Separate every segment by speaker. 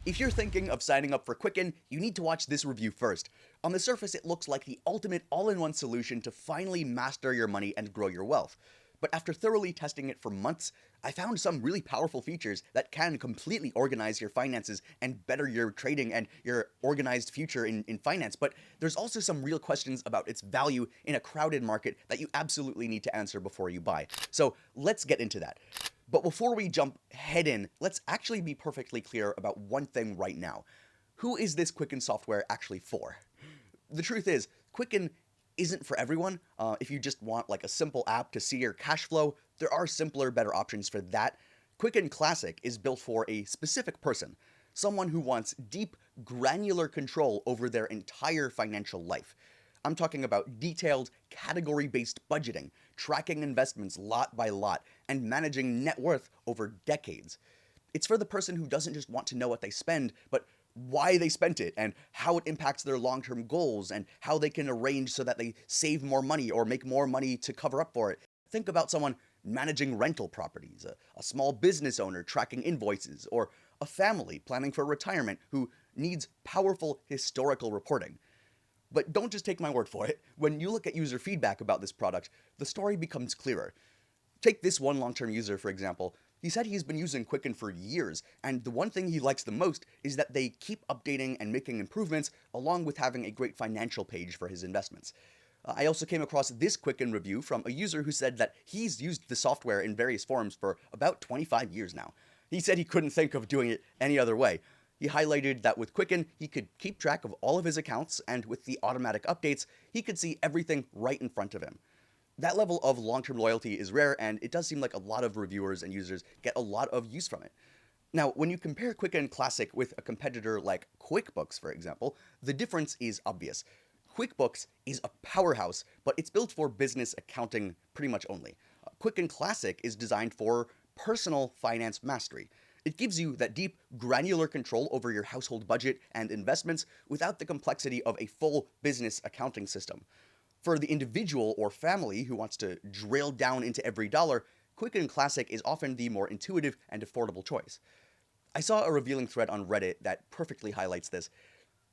Speaker 1: If you're thinking of signing up for Quicken, you need to watch this review first. On the surface, it looks like the ultimate all-in-one solution to finally master your money and grow your wealth. But after thoroughly testing it for months, I found some really powerful features that can completely organize your finances and better your trading and your organized future in finance. But there's also some real questions about its value in a crowded market that you absolutely need to answer before you buy. So let's get into that. But before we jump head in, let's actually be perfectly clear about one thing right now. Who is this Quicken software actually for? The truth is, Quicken isn't for everyone. If you just want like a simple app to see your cash flow, there are simpler, better options for that. Quicken Classic is built for a specific person, someone who wants deep, granular control over their entire financial life. I'm talking about detailed, category-based budgeting, tracking investments lot by lot, and managing net worth over decades. It's for the person who doesn't just want to know what they spend, but why they spent it, and how it impacts their long-term goals, and how they can arrange so that they save more money or make more money to cover up for it. Think about someone managing rental properties, a small business owner tracking invoices, or a family planning for retirement who needs powerful historical reporting. But don't just take my word for it. When you look at user feedback about this product, the story becomes clearer. Take this one long-term user, for example. He said he's been using Quicken for years, and the one thing he likes the most is that they keep updating and making improvements, along with having a great financial page for his investments. I also came across this Quicken review from a user who said that he's used the software in various forms for about 25 years now. He said he couldn't think of doing it any other way. He highlighted that with Quicken, he could keep track of all of his accounts, and with the automatic updates, he could see everything right in front of him. That level of long-term loyalty is rare, and it does seem like a lot of reviewers and users get a lot of use from it. Now, when you compare Quicken Classic with a competitor like QuickBooks, for example, the difference is obvious. QuickBooks is a powerhouse, but it's built for business accounting pretty much only. Quicken Classic is designed for personal finance mastery. It gives you that deep, granular control over your household budget and investments without the complexity of a full business accounting system. For the individual or family who wants to drill down into every dollar, Quicken Classic is often the more intuitive and affordable choice. I saw a revealing thread on Reddit that perfectly highlights this.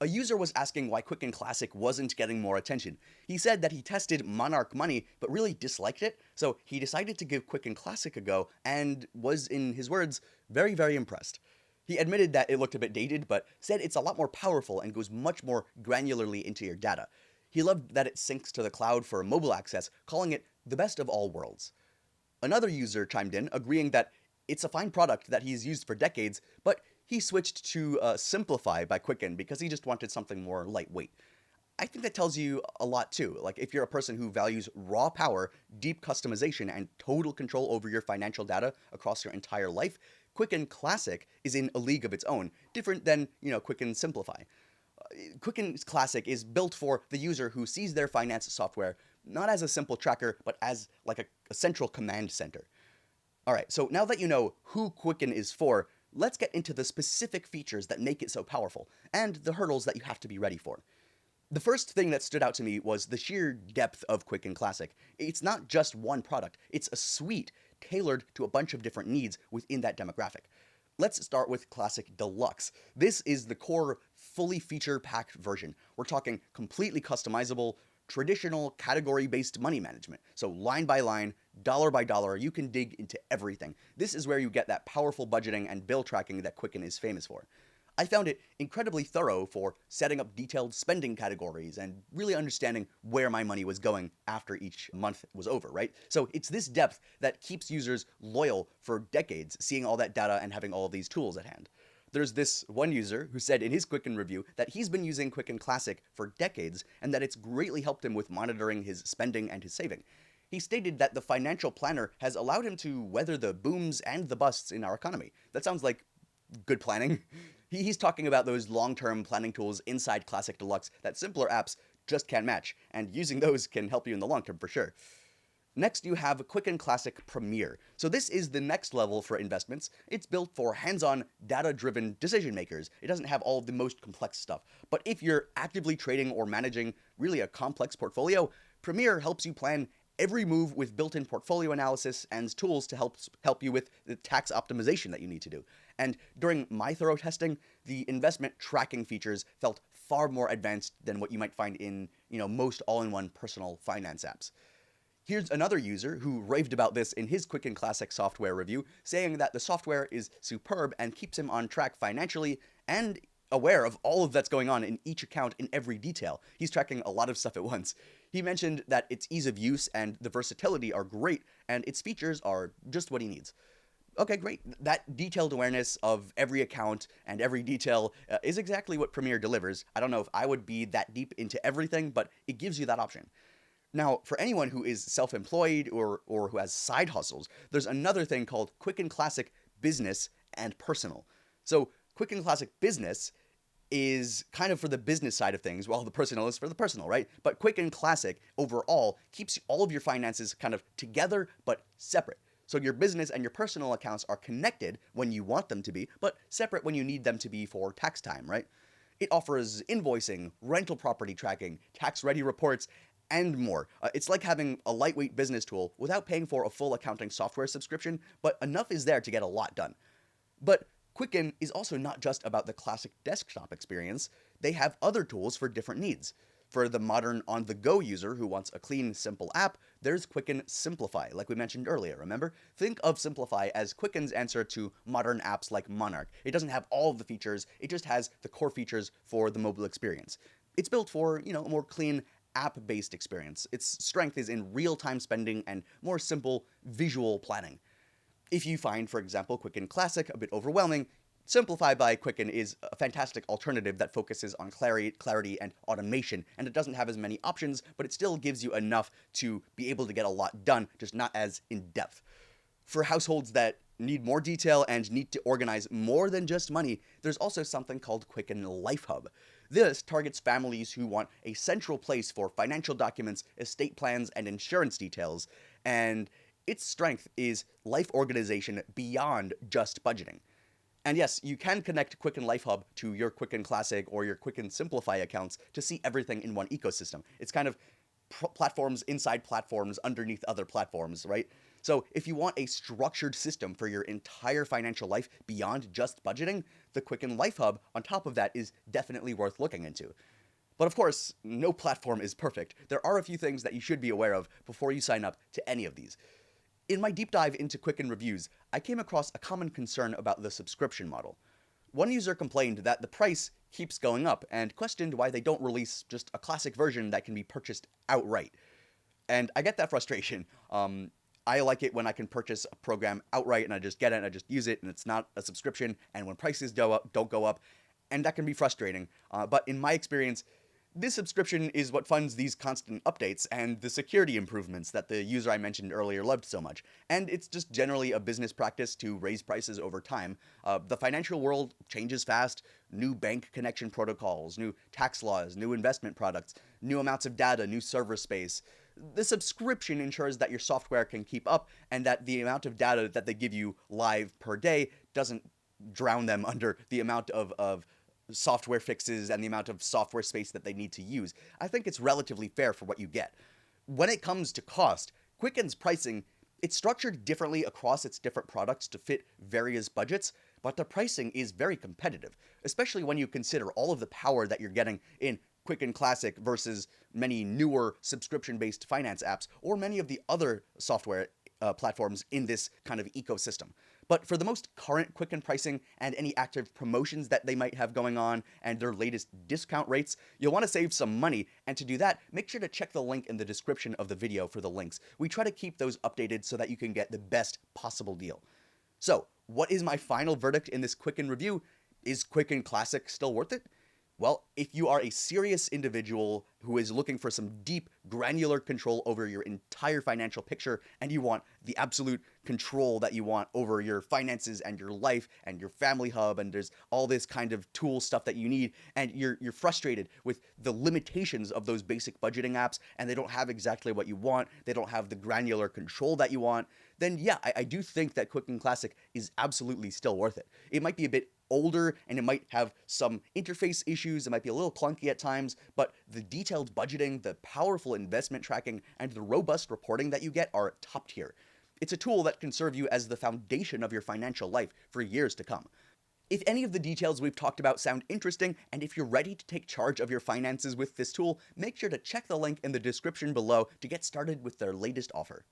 Speaker 1: A user was asking why Quicken Classic wasn't getting more attention. He said that he tested Monarch Money but really disliked it, so he decided to give Quicken Classic a go and was, in his words, very, very impressed. He admitted that it looked a bit dated, but said it's a lot more powerful and goes much more granularly into your data. He loved that it syncs to the cloud for mobile access, calling it the best of all worlds. Another user chimed in, agreeing that it's a fine product that he's used for decades, but he switched to Simplifi by Quicken because he just wanted something more lightweight. I think that tells you a lot too. Like, if you're a person who values raw power, deep customization, and total control over your financial data across your entire life, Quicken Classic is in a league of its own, different than, Quicken Simplifi. Quicken Classic is built for the user who sees their finance software not as a simple tracker, but as like a central command center. Alright, so now that you know who Quicken is for, let's get into the specific features that make it so powerful, and the hurdles that you have to be ready for. The first thing that stood out to me was the sheer depth of Quicken Classic. It's not just one product, it's a suite tailored to a bunch of different needs within that demographic. Let's start with Classic Deluxe. This is the core, fully feature-packed version. We're talking completely customizable, traditional category-based money management. So line by line, dollar by dollar, you can dig into everything. This is where you get that powerful budgeting and bill tracking that Quicken is famous for. I found it incredibly thorough for setting up detailed spending categories and really understanding where my money was going after each month was over, right? So it's this depth that keeps users loyal for decades, seeing all that data and having all of these tools at hand. There's this one user who said in his Quicken review that he's been using Quicken Classic for decades and that it's greatly helped him with monitoring his spending and his saving. He stated that the financial planner has allowed him to weather the booms and the busts in our economy. That sounds like good planning. He's talking about those long-term planning tools inside Classic Deluxe that simpler apps just can't match, and using those can help you in the long term for sure. Next, you have Quicken Classic Premier. So this is the next level for investments. It's built for hands-on, data-driven decision makers. It doesn't have all of the most complex stuff. But if you're actively trading or managing really a complex portfolio, Premier helps you plan every move with built-in portfolio analysis and tools to help you with the tax optimization that you need to do. And during my thorough testing, the investment tracking features felt far more advanced than what you might find in, most all-in-one personal finance apps. Here's another user who raved about this in his Quicken Classic software review, saying that the software is superb and keeps him on track financially and aware of all of that's going on in each account in every detail. He's tracking a lot of stuff at once. He mentioned that its ease of use and the versatility are great, and its features are just what he needs. Okay, great. That detailed awareness of every account and every detail is exactly what Premiere delivers. I don't know if I would be that deep into everything, but it gives you that option. Now, for anyone who is self-employed or who has side hustles, there's another thing called Quicken Classic Business and Personal. So Quicken Classic Business is kind of for the business side of things, while the personal is for the personal, right? But Quicken Classic overall keeps all of your finances kind of together but separate. So your business and your personal accounts are connected when you want them to be, but separate when you need them to be for tax time, right? It offers invoicing, rental property tracking, tax-ready reports, and more. It's like having a lightweight business tool without paying for a full accounting software subscription, but enough is there to get a lot done. But Quicken is also not just about the classic desktop experience. They have other tools for different needs. For the modern on-the-go user who wants a clean, simple app, there's Quicken Simplify, like we mentioned earlier, remember? Think of Simplify as Quicken's answer to modern apps like Monarch. It doesn't have all of the features, it just has the core features for the mobile experience. It's built for, a more clean, app-based experience. Its strength is in real-time spending and more simple visual planning. If you find, for example, Quicken Classic a bit overwhelming, Simplify by Quicken is a fantastic alternative that focuses on clarity and automation, and it doesn't have as many options, but it still gives you enough to be able to get a lot done, just not as in-depth. For households that need more detail and need to organize more than just money, there's also something called Quicken Lifehub. This targets families who want a central place for financial documents, estate plans, and insurance details, and its strength is life organization beyond just budgeting. And yes, you can connect Quicken Lifehub to your Quicken Classic or your Quicken Simplify accounts to see everything in one ecosystem. It's kind of platforms inside platforms underneath other platforms, right? So if you want a structured system for your entire financial life beyond just budgeting, the Quicken Lifehub on top of that is definitely worth looking into. But of course, no platform is perfect. There are a few things that you should be aware of before you sign up to any of these. In my deep dive into Quicken reviews, I came across a common concern about the subscription model. One user complained that the price keeps going up and questioned why they don't release just a classic version that can be purchased outright. And I get that frustration. I like it when I can purchase a program outright and I just get it and I just use it and it's not a subscription, and when prices don't go up, and that can be frustrating. But in my experience, this subscription is what funds these constant updates and the security improvements that the user I mentioned earlier loved so much. And it's just generally a business practice to raise prices over time. The financial world changes fast. New bank connection protocols, new tax laws, new investment products, new amounts of data, new server space. The subscription ensures that your software can keep up and that the amount of data that they give you live per day doesn't drown them under the amount of software fixes and the amount of software space that they need to use. I think it's relatively fair for what you get. When it comes to cost, Quicken's pricing, it's structured differently across its different products to fit various budgets, but the pricing is very competitive, especially when you consider all of the power that you're getting in Quicken Classic versus many newer subscription-based finance apps or many of the other software platforms in this kind of ecosystem. But for the most current Quicken pricing and any active promotions that they might have going on and their latest discount rates, you'll want to save some money, and to do that, make sure to check the link in the description of the video for the links. We try to keep those updated so that you can get the best possible deal. So, what is my final verdict in this Quicken review? Is Quicken Classic still worth it? Well, if you are a serious individual who is looking for some deep, granular control over your entire financial picture, and you want the absolute control that you want over your finances and your life and your family hub, and there's all this kind of tool stuff that you need, and you're frustrated with the limitations of those basic budgeting apps, and they don't have exactly what you want, they don't have the granular control that you want, then yeah, I do think that Quicken Classic is absolutely still worth it. It might be a bit older and it might have some interface issues, it might be a little clunky at times, but the detailed budgeting, the powerful investment tracking, and the robust reporting that you get are top tier. It's a tool that can serve you as the foundation of your financial life for years to come. If any of the details we've talked about sound interesting, and if you're ready to take charge of your finances with this tool, make sure to check the link in the description below to get started with their latest offer.